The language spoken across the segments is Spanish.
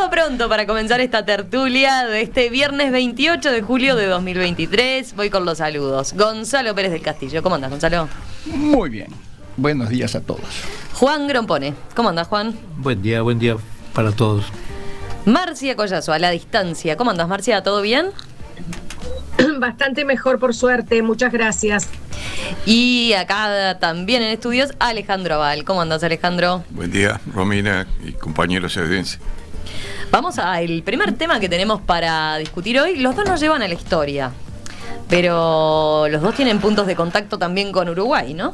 Todo pronto para comenzar esta tertulia de este viernes 28 de julio de 2023. Voy con los saludos. Gonzalo Pérez del Castillo. ¿Cómo andás, Gonzalo? Muy bien. Buenos días a todos. Juan Grompone. ¿Cómo andás, Juan? Buen día para todos. Marcia Collazo, a la distancia. ¿Cómo andás, Marcia? ¿Todo bien? Bastante mejor, por suerte. Muchas gracias. Y acá también en estudios, Alejandro Aval. ¿Cómo andás, Alejandro? Buen día, Romina y compañeros de audiencia. Vamos al primer tema que tenemos para discutir hoy. Los dos nos llevan a la historia, pero los dos tienen puntos de contacto también con Uruguay, ¿no?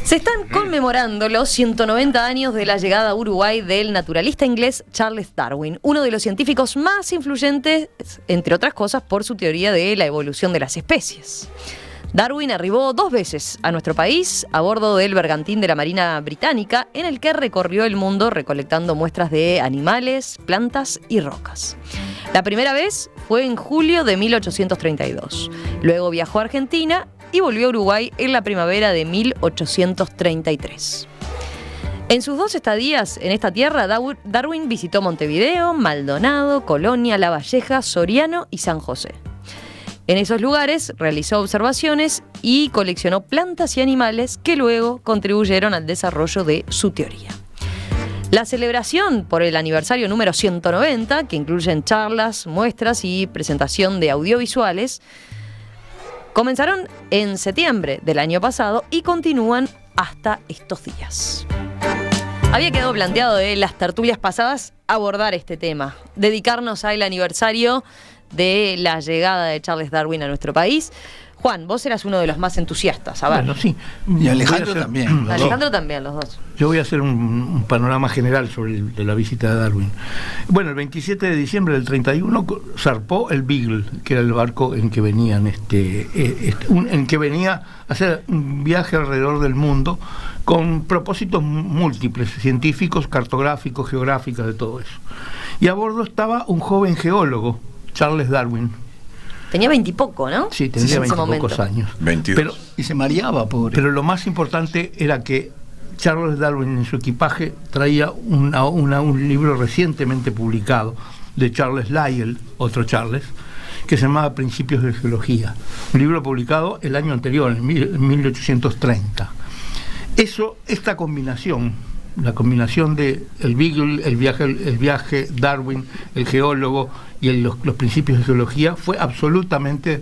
Se están conmemorando los 190 años de la llegada a Uruguay del naturalista inglés Charles Darwin, uno de los científicos más influyentes, entre otras cosas, por su teoría de la evolución de las especies. Darwin arribó 2 veces a nuestro país a bordo del bergantín de la Marina Británica, en el que recorrió el mundo recolectando muestras de animales, plantas y rocas. La primera vez fue en julio de 1832. Luego viajó a Argentina y volvió a Uruguay en la primavera de 1833. En sus 2 estadías en esta tierra, Darwin visitó Montevideo, Maldonado, Colonia, La Valleja, Soriano y San José. En esos lugares realizó observaciones y coleccionó plantas y animales que luego contribuyeron al desarrollo de su teoría. La celebración por el aniversario número 190, que incluyen charlas, muestras y presentación de audiovisuales, comenzaron en septiembre del año pasado y continúan hasta estos días. Había quedado planteado de las tertulias pasadas abordar este tema, dedicarnos al aniversario de la llegada de Charles Darwin a nuestro país. Juan, vos eras uno de los más entusiastas, a ver. Bueno, sí. Y Alejandro también. Alejandro también, los dos. Yo voy a hacer un panorama general sobre de la visita de Darwin. Bueno, el 27 de diciembre del 31 zarpó el Beagle, que era el barco en que venían en que venía a hacer un viaje alrededor del mundo con propósitos múltiples, científicos, cartográficos, geográficos, de todo eso. Y a bordo estaba un joven geólogo, Charles Darwin. Tenía 20 y poco, ¿no? Sí, tenía 20 y pocos años. 22. Y se mareaba, pobre. Pero lo más importante era que Charles Darwin en su equipaje traía un libro recientemente publicado de Charles Lyell, otro Charles, que se llamaba Principios de Geología. Un libro publicado el año anterior, en 1830. Esta combinación, la combinación de el Beagle, el viaje Darwin, el geólogo y los principios de geología fue absolutamente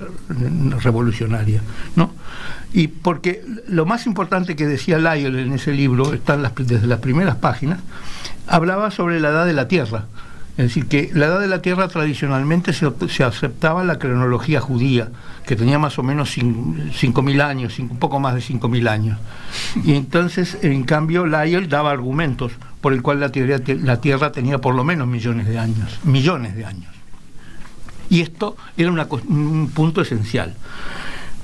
revolucionaria, ¿no? Y porque lo más importante que decía Lyell en ese libro, desde las primeras páginas, hablaba sobre la edad de la Tierra. Es decir, que la edad de la Tierra tradicionalmente se aceptaba la cronología judía, que tenía más o menos 5.000 años, un poco más de 5.000 años. Y entonces, en cambio, Lyell daba argumentos por el cual la Tierra tenía por lo menos millones de años. Y esto era un punto esencial.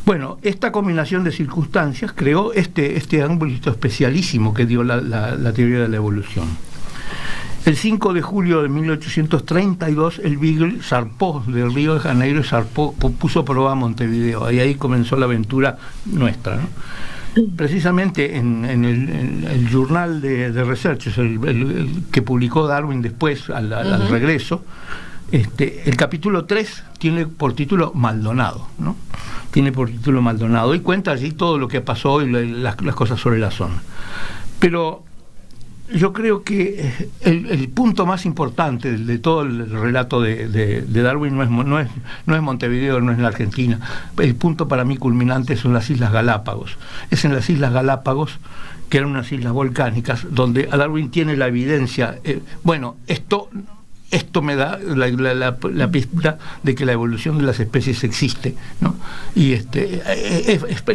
Bueno, esta combinación de circunstancias creó este ángulo especialísimo que dio la teoría de la evolución. El 5 de julio de 1832 el Beagle zarpó del Río de Janeiro y puso proa a Montevideo. Y ahí comenzó la aventura nuestra, ¿no? Precisamente en el Journal de Research, el que publicó Darwin después al regreso, el capítulo 3 tiene por título Maldonado, ¿no? Tiene por título Maldonado y cuenta allí todo lo que pasó y las cosas sobre la zona. Pero yo creo que el punto más importante de todo el relato de Darwin no es Montevideo, no es la Argentina. El punto para mí culminante son las Islas Galápagos. Es en las Islas Galápagos, que eran unas islas volcánicas, donde Darwin tiene la evidencia. Esto me da la pista de que la evolución de las especies existe, ¿no? Y es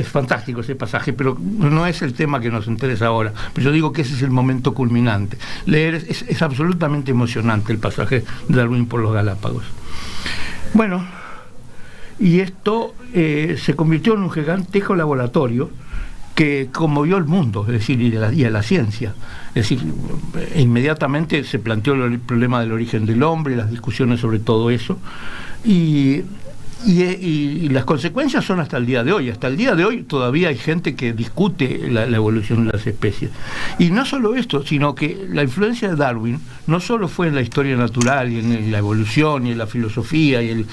fantástico ese pasaje, pero no es el tema que nos interesa ahora. Pero yo digo que ese es el momento culminante. Leer es absolutamente emocionante el pasaje de Darwin por los Galápagos. Bueno, y esto se convirtió en un gigantesco laboratorio que conmovió al mundo, es decir, y a la ciencia. Es decir, inmediatamente se planteó el problema del origen del hombre, las discusiones sobre todo eso, y Y las consecuencias son hasta el día de hoy. Hasta el día de hoy todavía hay gente que discute la evolución de las especies. Y no solo esto, sino que la influencia de Darwin no solo fue en la historia natural y en la evolución y en la filosofía y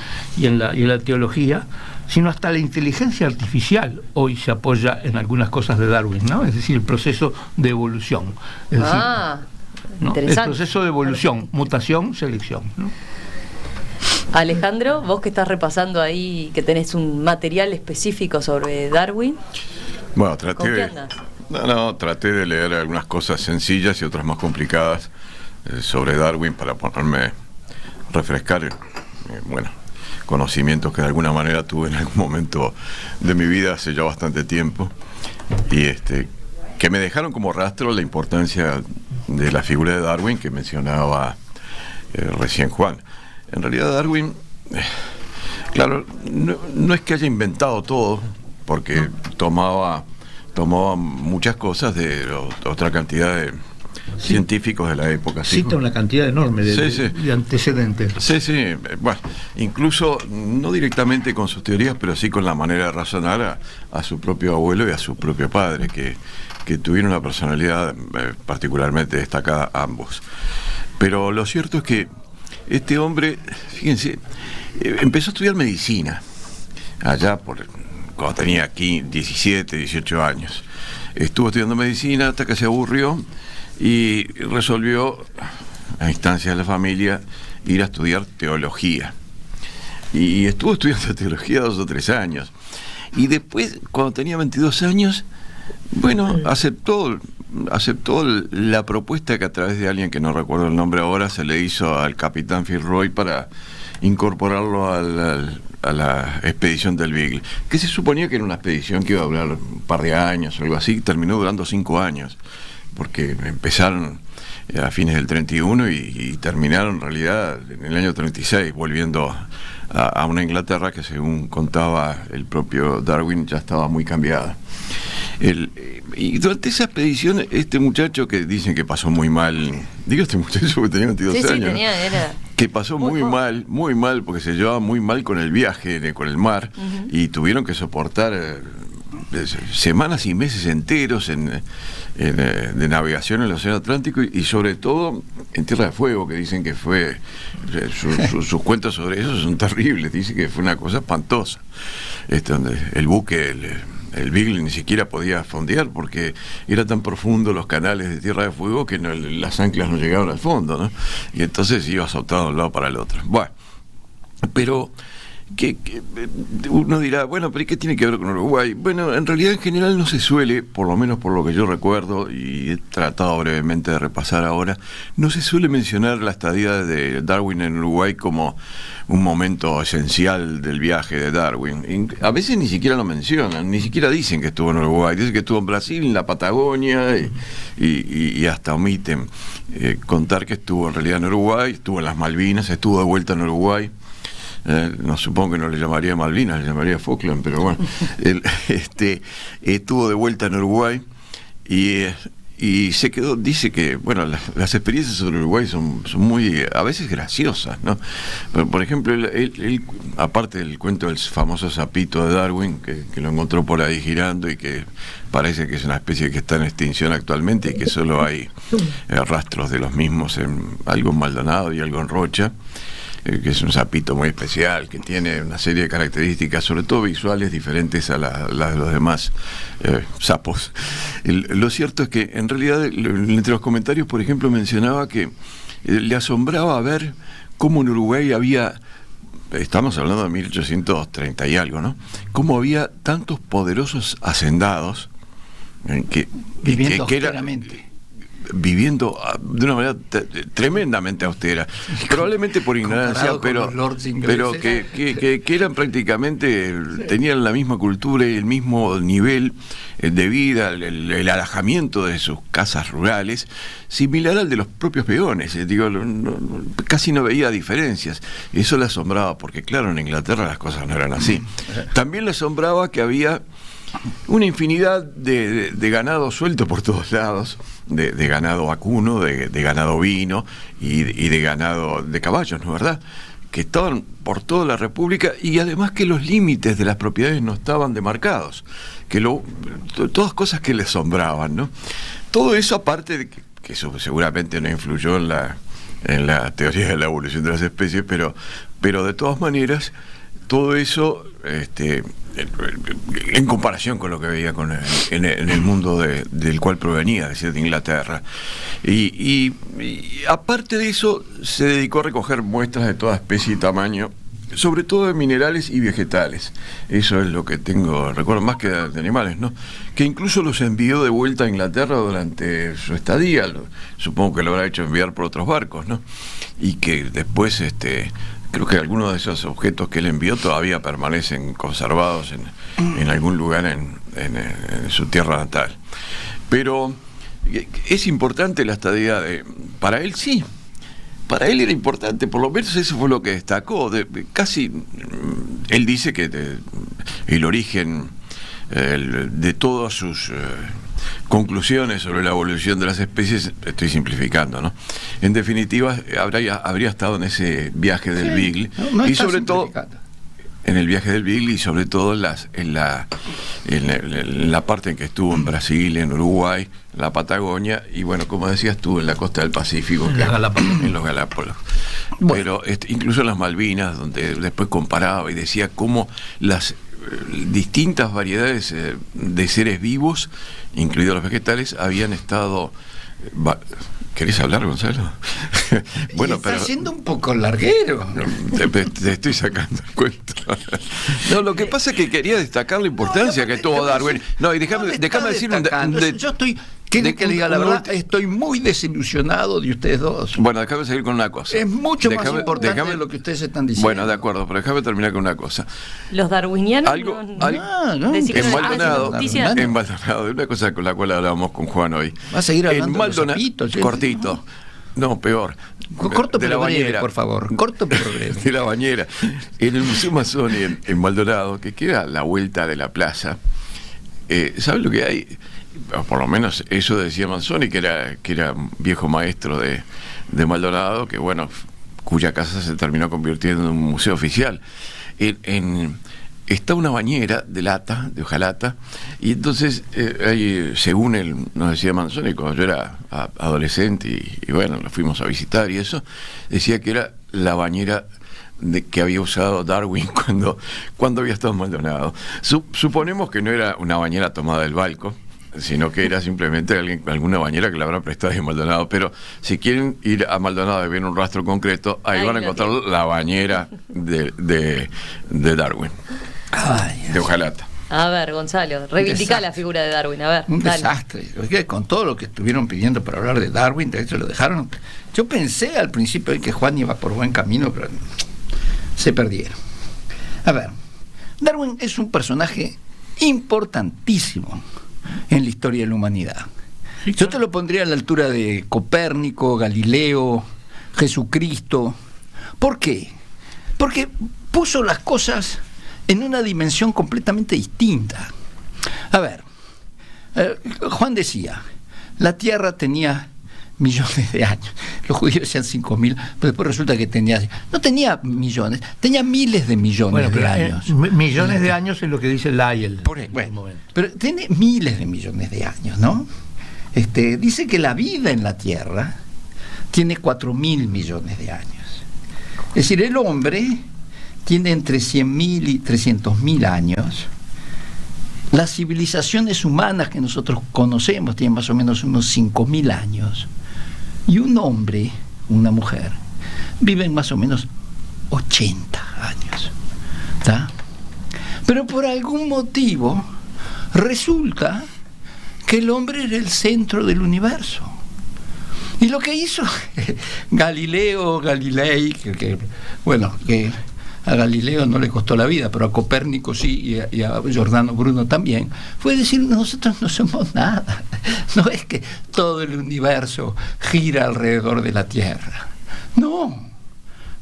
en la teología, sino hasta la inteligencia artificial hoy se apoya en algunas cosas de Darwin, ¿no? Es decir, el proceso de evolución. Es decir, ¿no? El proceso de evolución, mutación, selección, ¿no? Alejandro, vos que estás repasando ahí, que tenés un material específico sobre Darwin. Bueno, ¿Con qué andas? traté de leer algunas cosas sencillas y otras más complicadas sobre Darwin para ponerme, refrescar, conocimientos que de alguna manera tuve en algún momento de mi vida hace ya bastante tiempo, y que me dejaron como rastro la importancia de la figura de Darwin que mencionaba recién Juan. En realidad Darwin, claro, no es que haya inventado todo, porque tomaba muchas cosas de otra cantidad de científicos de la época. Cita una cantidad enorme de antecedentes. Sí, bueno, incluso no directamente con sus teorías, pero sí con la manera de razonar a su propio abuelo y a su propio padre, que tuvieron una personalidad particularmente destacada ambos. Pero lo cierto es que este hombre, fíjense, empezó a estudiar medicina allá cuando tenía aquí 17, 18 años. Estuvo estudiando medicina hasta que se aburrió y resolvió, a instancias de la familia, ir a estudiar teología. Y estuvo estudiando teología 2 o 3 años. Y después, cuando tenía 22 años, aceptó la propuesta que a través de alguien que no recuerdo el nombre ahora se le hizo al capitán Fitzroy para incorporarlo a la expedición del Beagle, que se suponía que era una expedición que iba a durar un par de años o algo así. Terminó durando 5 años, porque empezaron a fines del 31 y terminaron en realidad en el año 36, volviendo a una Inglaterra que, según contaba el propio Darwin, ya estaba muy cambiada. Y durante esa expedición, este muchacho que dicen que pasó muy mal, digo este muchacho que tenía 22 años, que pasó muy mal, porque se llevaba muy mal con el viaje, con el mar, y tuvieron que soportar semanas y meses enteros de navegación en el Océano Atlántico, y sobre todo en Tierra de Fuego, que dicen que fue sus cuentos sobre eso son terribles. Dicen que fue una cosa espantosa, donde el buque, el Beagle, ni siquiera podía fondear porque era tan profundo los canales de Tierra de Fuego que las anclas no llegaban al fondo, ¿no? Y entonces iba azotado de un lado para el otro. Bueno, pero que uno dirá, bueno, pero ¿qué tiene que ver con Uruguay? Bueno, en realidad en general no se suele, por lo menos por lo que yo recuerdo, y he tratado brevemente de repasar ahora, no se suele mencionar la estadía de Darwin en Uruguay como un momento esencial del viaje de Darwin. A veces ni siquiera lo mencionan, ni siquiera dicen que estuvo en Uruguay, dicen que estuvo en Brasil, en la Patagonia, y hasta omiten contar que estuvo en realidad en Uruguay, estuvo en las Malvinas, estuvo de vuelta en Uruguay. No supongo que no le llamaría Malvinas, le llamaría Falkland, pero bueno, estuvo de vuelta en Uruguay y se quedó. Dice que, bueno, las experiencias sobre Uruguay son muy, a veces graciosas, ¿no? Pero, por ejemplo, él, aparte del cuento del famoso sapito de Darwin, que lo encontró por ahí girando y que parece que es una especie que está en extinción actualmente y que solo hay rastros de los mismos, algo en Maldonado y algo en Rocha, que es un sapito muy especial, que tiene una serie de características, sobre todo visuales, diferentes a las de los demás sapos. Lo cierto es que, en realidad, entre los comentarios, por ejemplo, mencionaba que le asombraba ver cómo en Uruguay había, estamos hablando de 1830 y algo, ¿no?, cómo había tantos poderosos hacendados viviendo que austeramente. Viviendo de una manera tremendamente austera, probablemente por ignorancia, pero que eran prácticamente, tenían la misma cultura y el mismo nivel de vida, el alojamiento de sus casas rurales, similar al de los propios peones. Casi no veía diferencias. Eso le asombraba, porque claro, en Inglaterra las cosas no eran así. También le asombraba que había una infinidad de ganado suelto por todos lados, de ganado vacuno, de ganado ovino y de ganado de caballos, ¿no es verdad?, que estaban por toda la República, y además que los límites de las propiedades no estaban demarcados, todas cosas que le asombraban, ¿no? Todo eso, aparte de que eso seguramente no influyó en la teoría de la evolución de las especies, pero de todas maneras, todo eso, en comparación con lo que veía en el mundo del cual provenía, es decir, de Inglaterra. Y aparte de eso, se dedicó a recoger muestras de toda especie y tamaño, sobre todo de minerales y vegetales. Eso es lo que recuerdo más que de animales, ¿no? Que incluso los envió de vuelta a Inglaterra durante su estadía. Supongo que lo habrá hecho enviar por otros barcos, ¿no? Y que después, creo que algunos de esos objetos que él envió todavía permanecen conservados en algún lugar en su tierra natal. Pero es importante la estadía para él, sí. Para él era importante, por lo menos eso fue lo que destacó. Casi, él dice que el origen de todas sus conclusiones sobre la evolución de las especies, estoy simplificando, ¿no? En definitiva, habría estado en ese viaje del Beagle, y sobre todo en el viaje del Beagle, y sobre todo en la parte en que estuvo en Brasil, en Uruguay, la Patagonia, y bueno, como decías, estuvo en la costa del Pacífico, en los Galápagos. Bueno. Pero incluso en las Malvinas, donde después comparaba y decía cómo las distintas variedades de seres vivos, incluidos los vegetales, habían estado... ¿Querés hablar, Gonzalo? Bueno, está siendo un poco larguero. Te estoy sacando el cuento. No, lo que pasa es que quería destacar la importancia que tuvo Darwin. No, y déjame decir yo estoy... ¿Quieren que le diga la verdad? Estoy muy desilusionado de ustedes dos. Bueno, déjame seguir con una cosa. Es mucho más importante de lo que ustedes están diciendo. Bueno, de acuerdo, pero déjame terminar con una cosa. Los darwinianos en Maldonado, de una cosa con la cual hablábamos con Juan hoy. Va a seguir hablando de los zapitos, cortito. No, peor. Corto pero breve, por favor. Corto pero breve. De la bañera. En el Museo Mazzoni, en Maldonado, que queda a la vuelta de la plaza, ¿sabes lo que hay? Por lo menos eso decía Manzoni, que era un viejo maestro de Maldonado, que bueno, cuya casa se terminó convirtiendo en un museo oficial. Está una bañera de hojalata, y entonces según nos decía Manzoni, cuando yo era adolescente y bueno, lo fuimos a visitar y eso, decía que era la bañera que había usado Darwin cuando había estado en Maldonado. Suponemos que no era una bañera tomada del Balco, sino que era simplemente alguna bañera que le habrán prestado en Maldonado. Pero si quieren ir a Maldonado y ver un rastro concreto, ahí van a encontrar la bañera de Darwin. De hojalata. A ver, Gonzalo, reivindica la figura de Darwin. A ver, un desastre. Con todo lo que estuvieron pidiendo para hablar de Darwin, de hecho lo dejaron. Yo pensé al principio que Juan iba por buen camino, pero se perdieron. A ver, Darwin es un personaje importantísimo en la historia de la humanidad. Sí, yo te lo pondría a la altura de Copérnico, Galileo, Jesucristo. ¿Por qué? Porque puso las cosas en una dimensión completamente distinta. A ver, Juan decía, la Tierra tenía millones de años. Los judíos decían 5.000, pero después resulta que no tenía millones, tenía miles de millones de años. Millones de años es lo que dice Lyell. Pero tiene miles de millones de años, ¿no? Dice que la vida en la Tierra tiene 4.000 millones de años. Es decir, el hombre tiene entre 100.000 y 300.000 años. Las civilizaciones humanas que nosotros conocemos tienen más o menos unos 5.000 años. Y un hombre, una mujer, viven más o menos 80 años. ¿Tá? Pero por algún motivo resulta que el hombre era el centro del universo. Y lo que hizo Galilei, que a Galileo no le costó la vida, pero a Copérnico sí, y a Giordano Bruno también, fue decir, nosotros no somos nada. No es que todo el universo gira alrededor de la Tierra. No.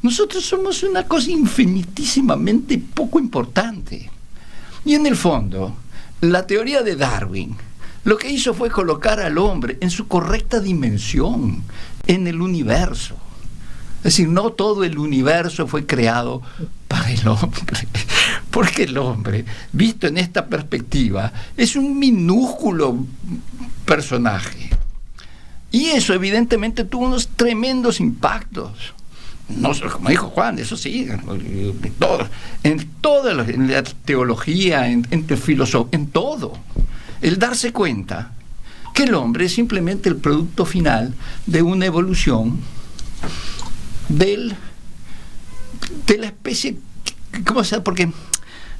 Nosotros somos una cosa infinitísimamente poco importante. Y en el fondo, la teoría de Darwin lo que hizo fue colocar al hombre en su correcta dimensión en el universo. Es decir, no todo el universo fue creado para el hombre, porque el hombre, visto en esta perspectiva, es un minúsculo personaje. Y eso evidentemente tuvo unos tremendos impactos. No, como dijo Juan, eso sí, en la teología, en filosofía, en todo. El darse cuenta que el hombre es simplemente el producto final de una evolución de la especie, ¿cómo se llama? Porque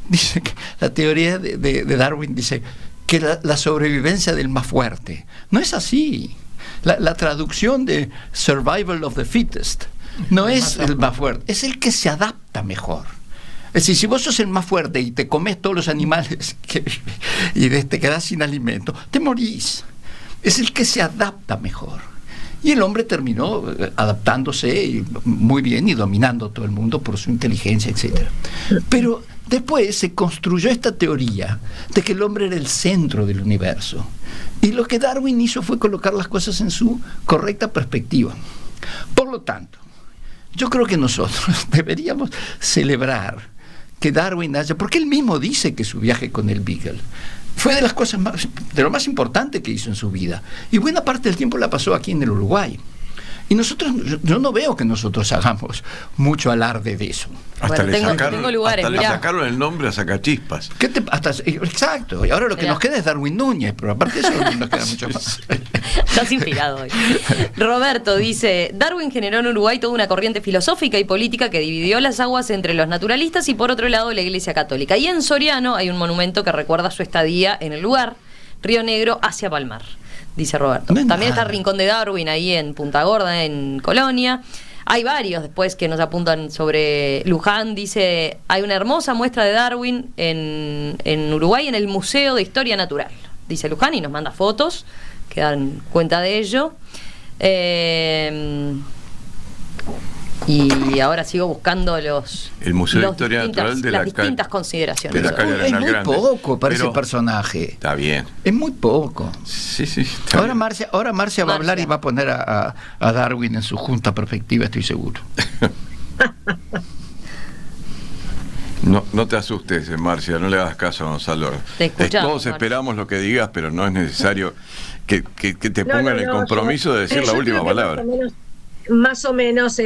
dice que la teoría de Darwin dice que la sobrevivencia del más fuerte. No es así. La traducción de survival of the fittest no es el más fuerte, es el que se adapta mejor. Es decir, si vos sos el más fuerte y te comes todos los animales y te quedás sin alimento, te morís. Es el que se adapta mejor. Y el hombre terminó adaptándose muy bien y dominando todo el mundo por su inteligencia, etc. Pero después se construyó esta teoría de que el hombre era el centro del universo. Y lo que Darwin hizo fue colocar las cosas en su correcta perspectiva. Por lo tanto, yo creo que nosotros deberíamos celebrar que Darwin haya, porque él mismo dice que su viaje con el Beagle fue de las cosas de lo más importante que hizo en su vida, y buena parte del tiempo la pasó aquí en el Uruguay. Y nosotros, yo no veo que nosotros hagamos mucho alarde de eso. Hasta, bueno, tengo lugares, hasta le sacaron el nombre a Sacachispas. Exacto. Y ahora lo que nos queda es Darwin Núñez, pero aparte de eso no nos queda mucho más. Estás inspirado hoy. Roberto dice: Darwin generó en Uruguay toda una corriente filosófica y política que dividió las aguas entre los naturalistas y por otro lado la Iglesia Católica. Y en Soriano hay un monumento que recuerda su estadía en el lugar, Río Negro hacia Palmar, dice Roberto. También está el Rincón de Darwin ahí en Punta Gorda, en Colonia. Hay varios después que nos apuntan sobre Luján. Dice: hay una hermosa muestra de Darwin en Uruguay en el Museo de Historia Natural, dice Luján, y nos manda fotos que dan cuenta de ello. Y ahora sigo buscando el Museo de Historia Natural de las distintas consideraciones. Es muy poco para ese personaje. Está bien. Es muy poco. Sí. Ahora Marcia va a hablar y va a poner a Darwin en su justa perspectiva, estoy seguro. No te asustes, Marcia, no le hagas caso a Gonzalo. Todos esperamos lo que digas, pero no es necesario que te pongan el compromiso de decir la última palabra. Más o menos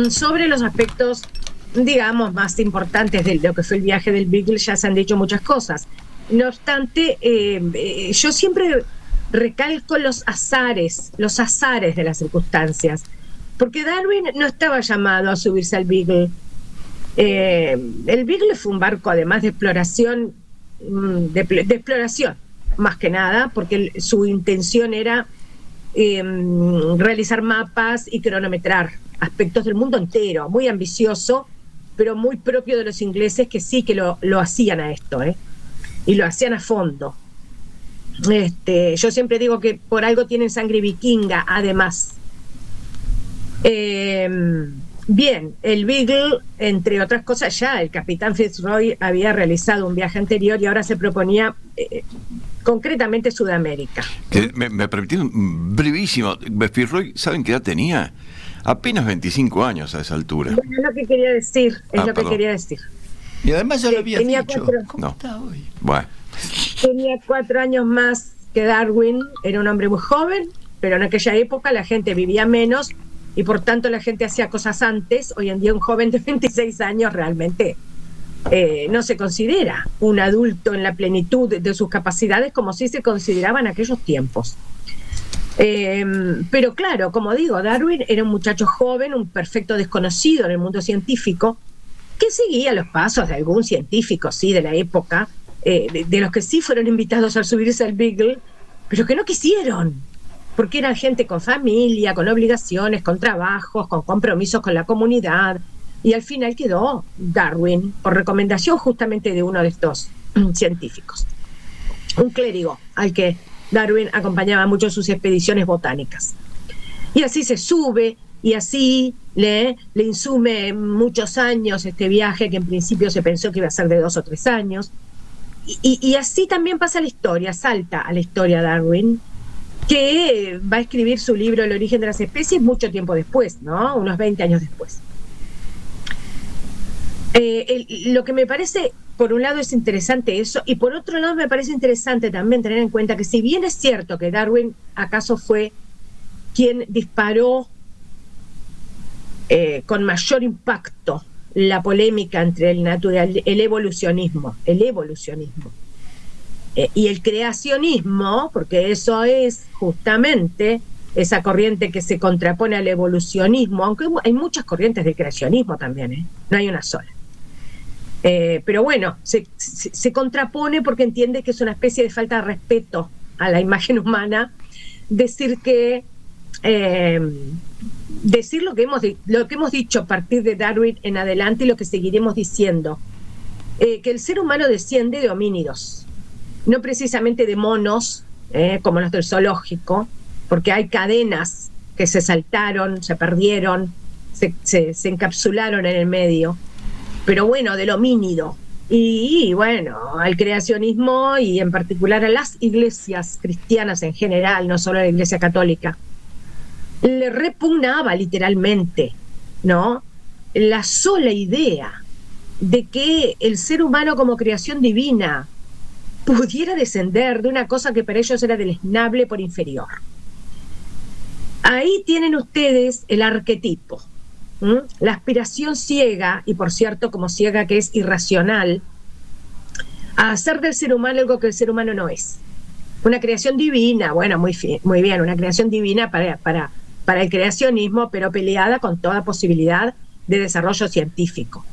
sobre los aspectos, digamos, más importantes de lo que fue el viaje del Beagle ya se han dicho muchas cosas. No obstante, yo siempre recalco los azares de las circunstancias, porque Darwin no estaba llamado a subirse al Beagle. El Beagle fue un barco, además de exploración, de exploración más que nada, porque su intención era realizar mapas y cronometrar aspectos del mundo entero, muy ambicioso, pero muy propio de los ingleses, que sí que lo hacían a esto, y lo hacían a fondo. Yo siempre digo que por algo tienen sangre vikinga, además. Bien, el Beagle, entre otras cosas, ya el capitán Fitzroy había realizado un viaje anterior y ahora se proponía concretamente Sudamérica. Me permitieron brevísimo. Fitzroy, ¿saben qué edad tenía? Apenas 25 años a esa altura. Bueno, es lo que quería decir, que quería decir. Y además ya lo había dicho. ¿Cómo está hoy? Bueno. Tenía 4 años más que Darwin, era un hombre muy joven, pero en aquella época la gente vivía menos y por tanto la gente hacía cosas antes. Hoy en día un joven de 26 años realmente no se considera un adulto en la plenitud de sus capacidades como sí se consideraba en aquellos tiempos. Pero claro, como digo, Darwin era un muchacho joven, un perfecto desconocido en el mundo científico, que seguía los pasos de algún científico, sí, de la época, de los que sí fueron invitados a subirse al Beagle, pero que no quisieron, porque eran gente con familia, con obligaciones, con trabajos, con compromisos con la comunidad, y al final quedó Darwin, por recomendación justamente de uno de estos científicos, un clérigo al que Darwin acompañaba mucho en sus expediciones botánicas. Y así se sube, y así le insume muchos años este viaje, que en principio se pensó que iba a ser de 2 o 3 años. Y así también pasa la historia, salta a la historia Darwin, que va a escribir su libro El origen de las especies mucho tiempo después, ¿no? Unos 20 años después. Lo que me parece, por un lado, es interesante eso, y por otro lado me parece interesante también tener en cuenta que si bien es cierto que Darwin acaso fue quien disparó con mayor impacto la polémica entre el evolucionismo y el creacionismo, porque eso es justamente esa corriente que se contrapone al evolucionismo, aunque hay muchas corrientes de creacionismo también, no hay una sola. Pero bueno, se contrapone porque entiende que es una especie de falta de respeto a la imagen humana decir lo que hemos dicho a partir de Darwin en adelante y lo que seguiremos diciendo, que el ser humano desciende de homínidos, no precisamente de monos, como los del zoológico, porque hay cadenas que se saltaron, se perdieron, se encapsularon en el medio, pero bueno, del homínido. Y bueno, al creacionismo y en particular a las iglesias cristianas en general, no solo a la Iglesia Católica, le repugnaba literalmente, ¿no?, la sola idea de que el ser humano como creación divina pudiera descender de una cosa que para ellos era deleznable por inferior. Ahí tienen ustedes el arquetipo, la aspiración ciega, y por cierto como ciega que es irracional, a hacer del ser humano algo que el ser humano no es. Una creación divina, bueno, muy bien, una creación divina para el creacionismo, pero peleada con toda posibilidad de desarrollo científico.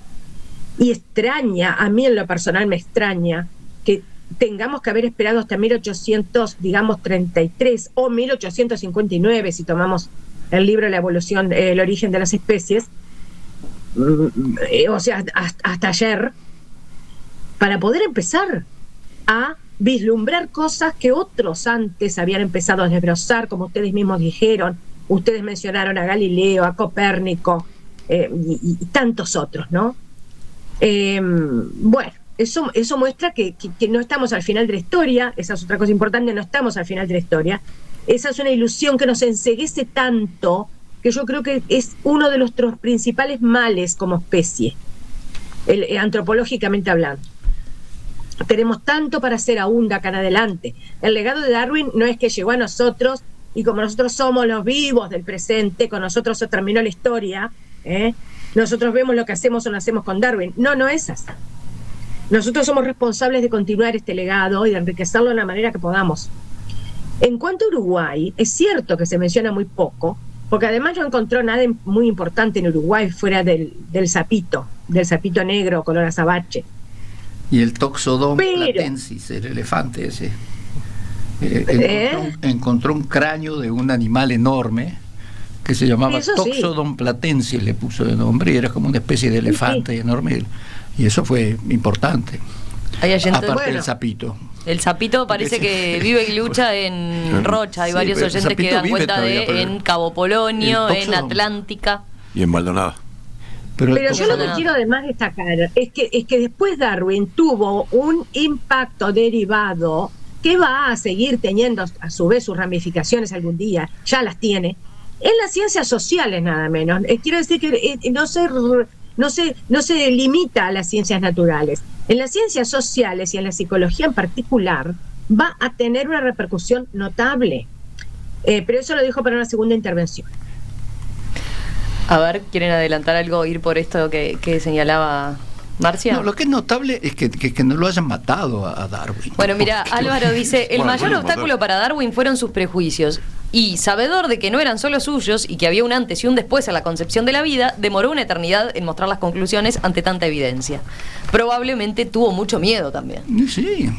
Y extraña, a mí en lo personal me extraña, que tengamos que haber esperado hasta 1833 o 1859, si tomamos el libro La evolución, el origen de las especies, o sea, hasta ayer, para poder empezar a vislumbrar cosas que otros antes habían empezado a desbrozar, como ustedes mismos dijeron. Ustedes mencionaron a Galileo, a Copérnico y tantos otros, ¿no? Bueno, eso muestra que no estamos al final de la historia. Esa es otra cosa importante, no estamos al final de la historia. Esa es una ilusión que nos enceguece tanto, que yo creo que es uno de nuestros principales males como especie, antropológicamente hablando. Tenemos tanto para hacer aún de acá en adelante. El legado de Darwin no es que llegó a nosotros y como nosotros somos los vivos del presente, con nosotros se terminó la historia, nosotros vemos lo que hacemos o no hacemos con Darwin. No es así. Nosotros somos responsables de continuar este legado y de enriquecerlo de la manera que podamos. En cuanto a Uruguay, es cierto que se menciona muy poco, porque además no encontró nada muy importante en Uruguay fuera del sapito negro color azabache. Y el Toxodon platensis, el elefante ese. Encontró un cráneo de un animal enorme que se llamaba Toxodon platensis, le puso de nombre, y era como una especie de elefante enorme, y eso fue importante. Aparte del sapito. El sapito parece que vive y lucha en Rocha. Hay varios oyentes que dan cuenta en Cabo Polonio, en Atlántica. Y en Maldonado. Pero yo lo que quiero además destacar es que después Darwin tuvo un impacto derivado que va a seguir teniendo a su vez sus ramificaciones algún día, ya las tiene, en las ciencias sociales nada menos. Quiero decir que no se limita a las ciencias naturales. En las ciencias sociales y en la psicología en particular va a tener una repercusión notable. Pero eso lo dejo para una segunda intervención. A ver, ¿quieren adelantar algo, ir por esto que señalaba Marcia? No, lo que es notable es que no lo hayan matado a Darwin. Bueno, mira, Álvaro dice, el mayor obstáculo para Darwin fueron sus prejuicios. Y, sabedor de que no eran solo suyos y que había un antes y un después a la concepción de la vida, demoró una eternidad en mostrar las conclusiones ante tanta evidencia. Probablemente tuvo mucho miedo también. Sí.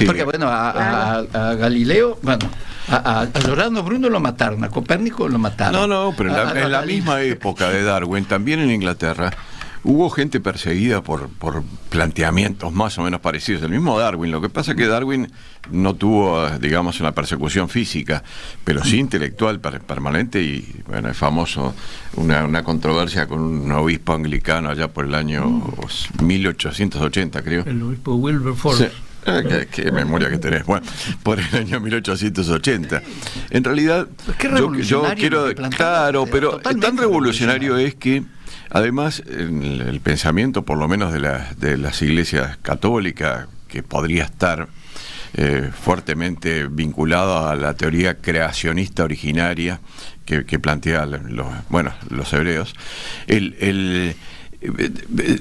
Porque bueno, a Galileo, bueno, a Giordano Bruno lo mataron, a Copérnico lo mataron. No, pero en la misma época de Darwin, también en Inglaterra, hubo gente perseguida por planteamientos más o menos parecidos. El mismo Darwin. Lo que pasa es que Darwin no tuvo, digamos, una persecución física, pero sí intelectual permanente. Y bueno, es famoso una controversia con un obispo anglicano allá por el año 1880, creo. El obispo Wilberforce. Qué memoria que tenés. Bueno, por el año 1880. En realidad, yo quiero, claro, pero tan revolucionario es que, además, el pensamiento, por lo menos de las iglesias católicas, que podría estar fuertemente vinculado a la teoría creacionista originaria que plantean los hebreos,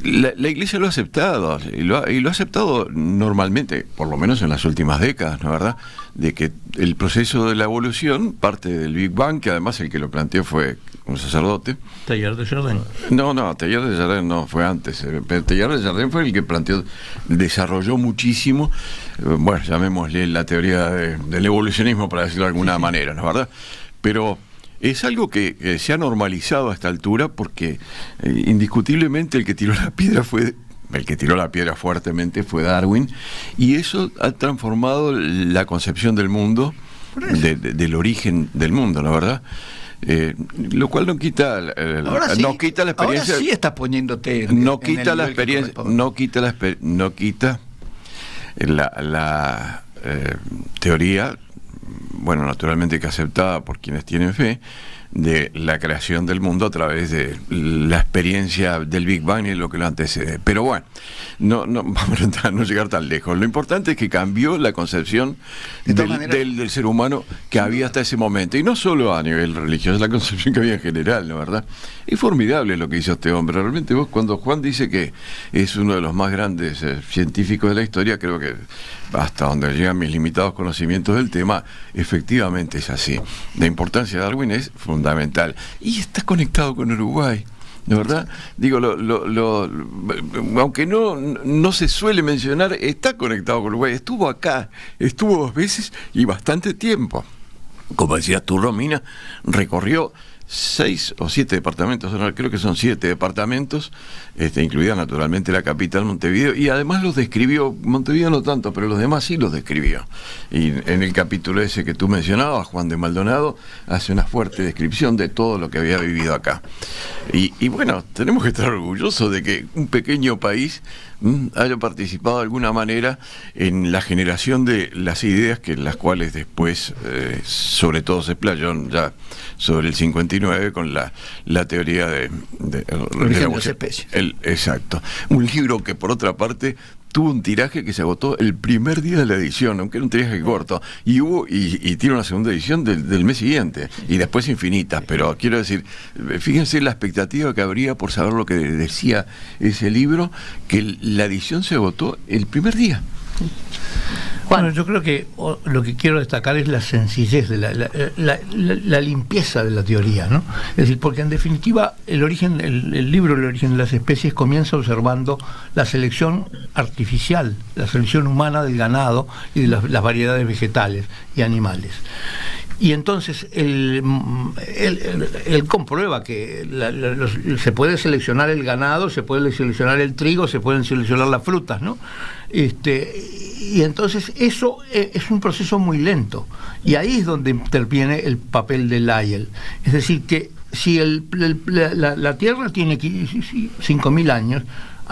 la Iglesia lo ha aceptado y lo ha aceptado normalmente, por lo menos en las últimas décadas, ¿no es verdad? De que el proceso de la evolución parte del Big Bang, que además el que lo planteó fue un sacerdote. Teilhard de Chardin. No, Teilhard de Chardin no, fue antes. Pero Teilhard de Chardin fue el que desarrolló muchísimo, llamémosle la teoría del evolucionismo, para decirlo de alguna manera, ¿no es verdad? Pero es algo que se ha normalizado a esta altura, porque indiscutiblemente el que tiró la piedra fuertemente fue Darwin, y eso ha transformado la concepción del mundo, del origen del mundo, ¿no es verdad? Lo cual no quita la experiencia. Ahora sí estás poniéndote no quita la experiencia, no quita la teoría, bueno, naturalmente que aceptada por quienes tienen fe, de la creación del mundo a través de la experiencia del Big Bang y lo que lo antecede. Pero bueno, no vamos a intentar no llegar tan lejos. Lo importante es que cambió la concepción del ser humano que había hasta ese momento, y no solo a nivel religioso, la concepción que había en general, ¿no es verdad? Es formidable lo que hizo este hombre. Realmente cuando Juan dice que es uno de los más grandes científicos de la historia, creo que hasta donde llegan mis limitados conocimientos del tema, efectivamente es así. La importancia de Darwin es fundamental, y está conectado con Uruguay, ¿de verdad? Digo, aunque no se suele mencionar, está conectado con Uruguay. Estuvo acá, estuvo 2 veces y bastante tiempo. Como decías tú, Romina, recorrió 6 o 7 departamentos, creo que son 7 departamentos, incluida naturalmente la capital, Montevideo, y además los describió. Montevideo no tanto, pero los demás sí los describió. Y en el capítulo ese que tú mencionabas, Juan de Maldonado hace una fuerte descripción de todo lo que había vivido acá. Y bueno, tenemos que estar orgullosos de que un pequeño país haya participado de alguna manera en la generación de las ideas que las cuales después, sobre todo, se explayó ya sobre el 59 con la teoría de las especies. Exacto. Un libro que, por otra parte, tuvo un tiraje que se agotó el primer día de la edición, aunque era un tiraje corto, y tiene una segunda edición del mes siguiente, y después infinitas. Pero quiero decir, fíjense la expectativa que habría por saber lo que decía ese libro, que la edición se agotó el primer día. Bueno, yo creo que lo que quiero destacar es la sencillez de la limpieza de la teoría, ¿no? Es decir, porque en definitiva el libro El origen de las especies comienza observando la selección artificial, la selección humana del ganado y de las variedades vegetales y animales. Y entonces él comprueba que se puede seleccionar el ganado, se puede seleccionar el trigo, se pueden seleccionar las frutas, ¿no? Y entonces eso es un proceso muy lento, y ahí es donde interviene el papel de Lyell. Es decir, que si la Tierra tiene 5.000 años,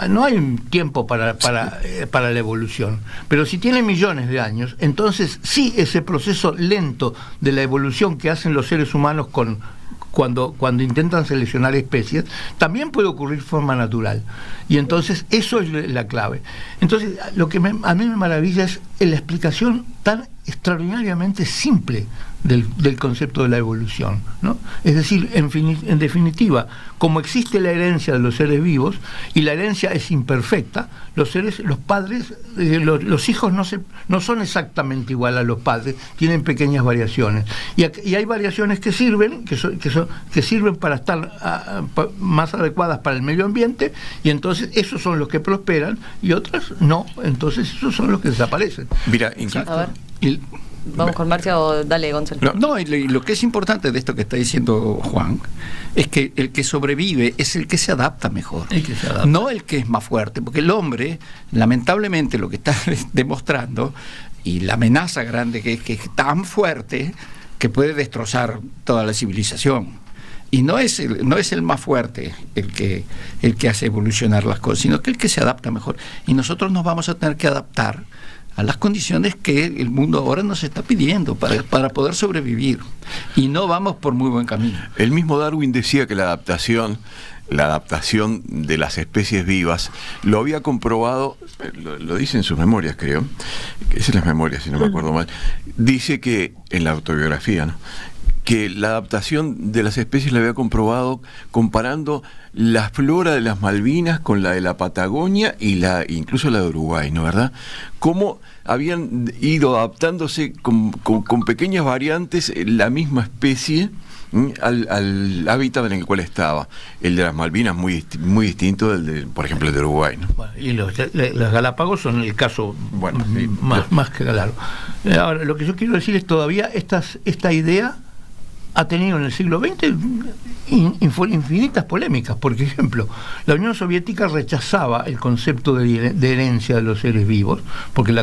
no hay tiempo para la evolución, pero si tiene millones de años, entonces sí, ese proceso lento de la evolución que hacen los seres humanos cuando intentan seleccionar especies, también puede ocurrir de forma natural, y entonces eso es la clave. Entonces lo que a mí me maravilla es la explicación tan extraordinariamente simple del concepto de la evolución, ¿no? Es decir, en definitiva, como existe la herencia de los seres vivos, y la herencia es imperfecta, los padres, los hijos no son exactamente igual a los padres, tienen pequeñas variaciones, y hay variaciones que sirven para estar más adecuadas para el medio ambiente, y entonces esos son los que prosperan, y otras no, entonces esos son los que desaparecen. Mira, vamos con Marcia, o dale, Gonzalo. No, y lo que es importante de esto que está diciendo Juan es que el que sobrevive es el que se adapta mejor, no el que es más fuerte, porque el hombre, lamentablemente, lo que está demostrando, y la amenaza grande que es tan fuerte que puede destrozar toda la civilización. Y no es el más fuerte el que hace evolucionar las cosas, sino que el que se adapta mejor. Y nosotros nos vamos a tener que adaptar a las condiciones que el mundo ahora nos está pidiendo para poder sobrevivir. Y no vamos por muy buen camino. El mismo Darwin decía que la adaptación de las especies vivas lo había comprobado, lo dice en sus memorias, creo, que es en las memorias, si no me acuerdo mal, dice que en la autobiografía, ¿no?, que la adaptación de las especies la había comprobado comparando la flora de las Malvinas con la de la Patagonia y incluso la de Uruguay, ¿no, verdad? Cómo habían ido adaptándose con pequeñas variantes la misma especie al hábitat en el cual estaba. El de las Malvinas muy distinto del por ejemplo, el de Uruguay, ¿no? Bueno, y los Galápagos son el caso más que claro. Ahora, lo que yo quiero decir es todavía esta idea ha tenido en el siglo XX infinitas polémicas. Por ejemplo, la Unión Soviética rechazaba el concepto de herencia de los seres vivos, porque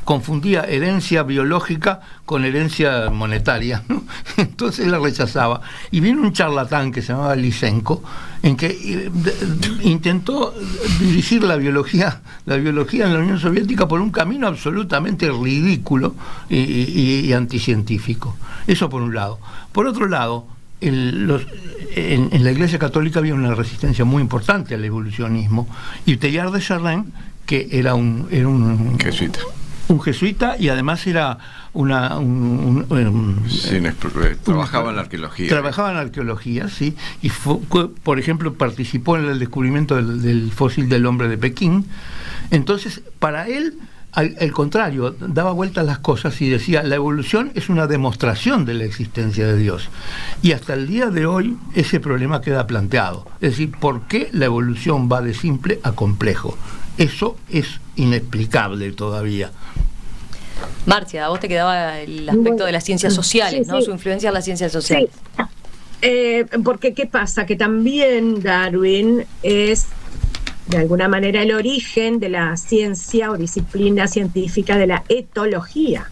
confundía herencia biológica con herencia monetaria, ¿no? Entonces la rechazaba. Y vino un charlatán que se llamaba Lysenko, en que intentó dirigir la biología en la Unión Soviética por un camino absolutamente ridículo y anticientífico. Eso por un lado. Por otro lado, en la Iglesia Católica había una resistencia muy importante al evolucionismo, y Teilhard de Chardin, que era un jesuita. Un jesuita, y además era trabajaba en la arqueología. Trabajaba en la arqueología, sí, y por ejemplo participó en el descubrimiento del fósil del hombre de Pekín. Entonces, para él, al contrario, daba vueltas a las cosas y decía: la evolución es una demostración de la existencia de Dios. Y hasta el día de hoy ese problema queda planteado. Es decir, ¿por qué la evolución va de simple a complejo? Eso es inexplicable todavía. Marcia, a vos te quedaba el aspecto de las ciencias sociales, ¿no? Sí. Su influencia en las ciencias sociales. Sí. Porque ¿qué pasa? Que también Darwin es de alguna manera el origen de la ciencia o disciplina científica de la etología,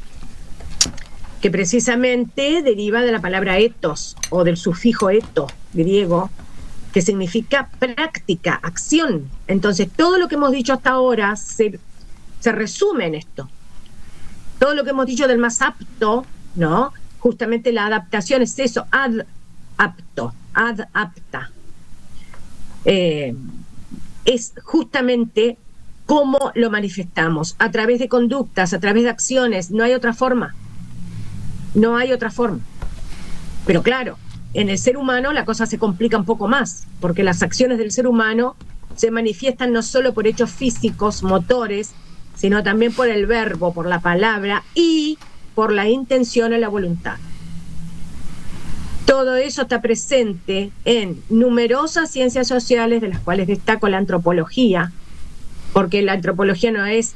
que precisamente deriva de la palabra ethos o del sufijo eto griego, que significa práctica, acción. Entonces todo lo que hemos dicho hasta ahora se resume en esto. Todo lo que hemos dicho del más apto, ¿no? Justamente la adaptación es eso, ad apta. Es justamente cómo lo manifestamos, a través de conductas, a través de acciones. No hay otra forma. Pero claro, en el ser humano la cosa se complica un poco más, porque las acciones del ser humano se manifiestan no solo por hechos físicos, motores, sino también por el verbo, por la palabra y por la intención o la voluntad. Todo eso está presente en numerosas ciencias sociales, de las cuales destaco la antropología, porque la antropología no es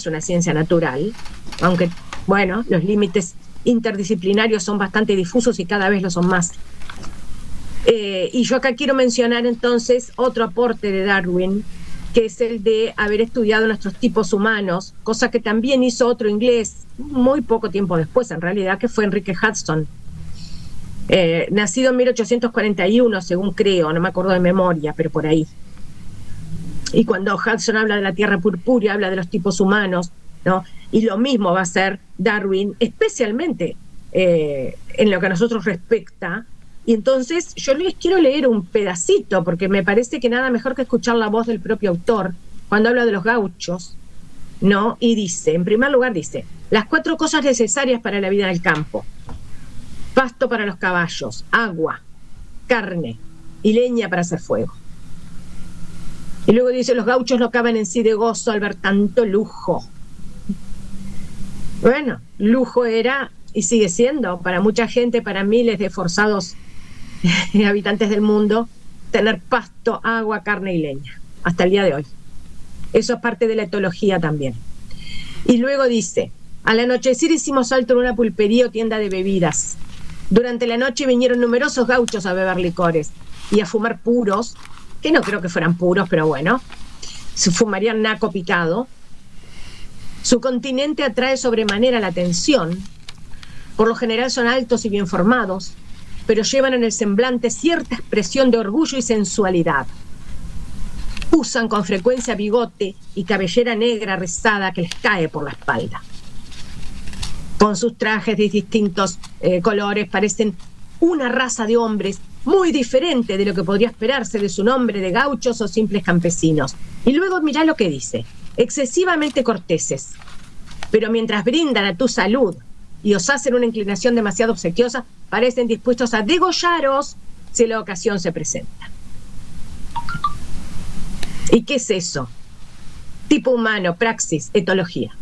una ciencia natural, aunque, bueno, los límites interdisciplinarios son bastante difusos y cada vez lo son más. Y yo acá quiero mencionar entonces otro aporte de Darwin, que es el de haber estudiado nuestros tipos humanos, cosa que también hizo otro inglés muy poco tiempo después, en realidad, que fue Enrique Hudson. Nacido en 1841, según creo, no me acuerdo de memoria, pero por ahí. Y cuando Hudson habla de la tierra purpúrea, habla de los tipos humanos, ¿no? Y lo mismo va a ser Darwin, especialmente en lo que a nosotros respecta. Y entonces yo les quiero leer un pedacito, porque me parece que nada mejor que escuchar la voz del propio autor cuando habla de los gauchos, ¿no? Y dice, en primer lugar dice: las 4 cosas necesarias para la vida en el campo: pasto para los caballos, agua, carne y leña para hacer fuego. Y luego dice: los gauchos no caben en sí de gozo al ver tanto lujo. Bueno, lujo era y sigue siendo para mucha gente, para miles de forzados habitantes del mundo, tener pasto, agua, carne y leña, hasta el día de hoy. Eso es parte de la etología también. Y luego dice: al anochecer hicimos alto en una pulpería o tienda de bebidas. Durante la noche vinieron numerosos gauchos a beber licores y a fumar puros, que no creo que fueran puros, pero bueno, se fumarían naco picado. Su continente atrae sobremanera la atención. Por lo general son altos y bien formados, pero llevan en el semblante cierta expresión de orgullo y sensualidad. Usan con frecuencia bigote y cabellera negra rizada que les cae por la espalda. Con sus trajes de distintos colores parecen una raza de hombres muy diferente de lo que podría esperarse de su nombre de gauchos o simples campesinos. Y luego mirá lo que dice: excesivamente corteses, pero mientras brindan a tu salud y os hacen una inclinación demasiado obsequiosa, parecen dispuestos a degollaros si la ocasión se presenta. ¿Y qué es eso? Tipo humano, praxis, etología.